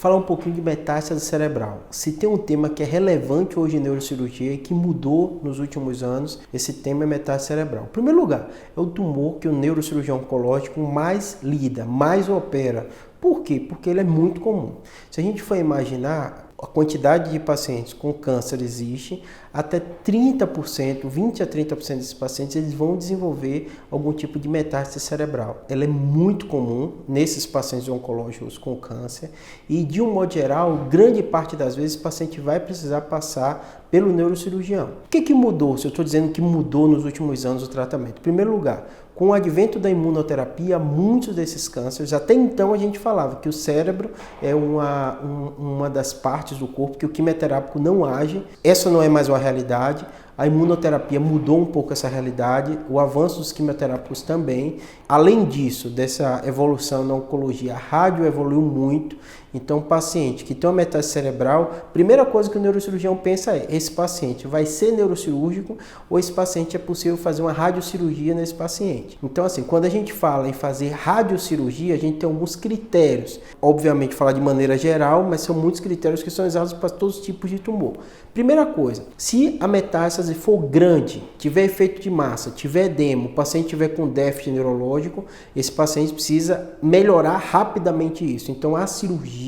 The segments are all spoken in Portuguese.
falar um pouquinho de metástase cerebral. Se tem um tema que é relevante hoje em neurocirurgia e que mudou nos últimos anos, esse tema é metástase cerebral. Em primeiro lugar, é o tumor que o neurocirurgião oncológico mais lida, mais opera. Por quê? Porque ele é muito comum. Se a gente for imaginar, a quantidade de pacientes com câncer existe, até 30%, 20 a 30% desses pacientes eles vão desenvolver algum tipo de metástase cerebral. Ela é muito comum nesses pacientes oncológicos com câncer e, de um modo geral, grande parte das vezes o paciente vai precisar passar pelo neurocirurgião. O que mudou? Se eu estou dizendo que mudou nos últimos anos o tratamento. Em primeiro lugar, com o advento da imunoterapia, muitos desses cânceres, até então a gente falava que o cérebro é uma das partes do corpo que o quimioterápico não age. Essa não é mais uma realidade. A imunoterapia mudou um pouco essa realidade, o avanço dos quimioterápicos também. Além disso, dessa evolução na oncologia, a rádio evoluiu muito. Então, o paciente que tem uma metástase cerebral, primeira coisa que o neurocirurgião pensa é: esse paciente vai ser neurocirúrgico ou esse paciente é possível fazer uma radiocirurgia nesse paciente? Então, assim, quando a gente fala em fazer radiocirurgia, a gente tem alguns critérios. Obviamente, falar de maneira geral, mas são muitos critérios que são usados para todos os tipos de tumor. Primeira coisa, se a metástase for grande, tiver efeito de massa, tiver edema, o paciente tiver com déficit neurológico, esse paciente precisa melhorar rapidamente isso. Então, a cirurgia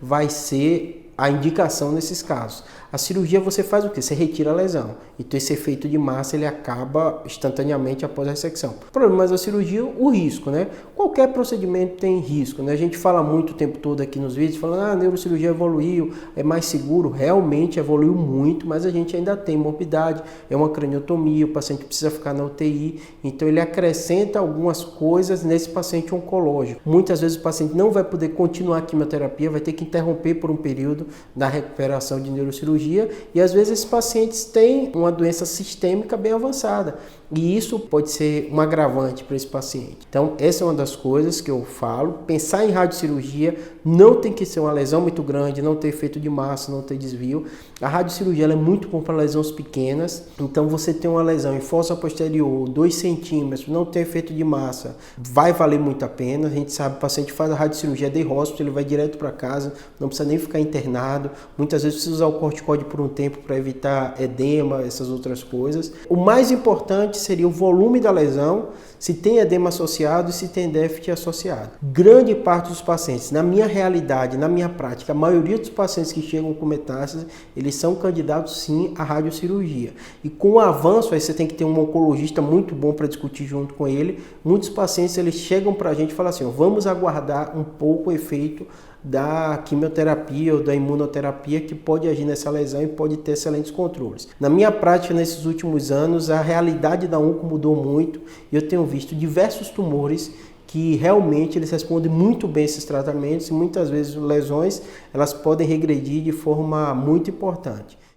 vai ser a indicação nesses casos. A cirurgia você faz o quê? Você retira a lesão. Então esse efeito de massa ele acaba instantaneamente após a ressecção. O problema da cirurgia, o risco, né? Qualquer procedimento tem risco, né? A gente fala muito o tempo todo aqui nos vídeos, falando, a neurocirurgia evoluiu, é mais seguro. Realmente evoluiu muito, mas a gente ainda tem morbidade, é uma craniotomia, o paciente precisa ficar na UTI, então ele acrescenta algumas coisas nesse paciente oncológico. Muitas vezes o paciente não vai poder continuar a quimioterapia, vai ter que interromper por um período da recuperação de neurocirurgia, e às vezes esses pacientes têm uma doença sistêmica bem avançada e isso pode ser um agravante para esse paciente. Então essa é uma das coisas que eu falo. Pensar em radiocirurgia não tem que ser uma lesão muito grande, não ter efeito de massa, não ter desvio. A radiocirurgia ela é muito bom para lesões pequenas, então você tem uma lesão em fossa posterior, 2 centímetros, não tem efeito de massa, vai valer muito a pena. A gente sabe, o paciente faz a radiocirurgia de hospital, ele vai direto para casa, não precisa nem ficar internado, muitas vezes precisa usar o corticóide por um tempo para evitar edema, essas outras coisas. O mais importante seria o volume da lesão, se tem edema associado e se tem déficit associado. Grande parte dos pacientes, na minha realidade, na minha prática, a maioria dos pacientes que chegam com metástase, eles são candidatos sim à radiocirurgia. E com o avanço, aí você tem que ter um oncologista muito bom para discutir junto com ele. Muitos pacientes eles chegam para a gente e falam assim, vamos aguardar um pouco o efeito da quimioterapia ou da imunoterapia que pode agir nessa lesão e pode ter excelentes controles. Na minha prática, nesses últimos anos, a realidade da onco mudou muito e eu tenho visto diversos tumores que realmente eles respondem muito bem a esses tratamentos e muitas vezes lesões elas podem regredir de forma muito importante.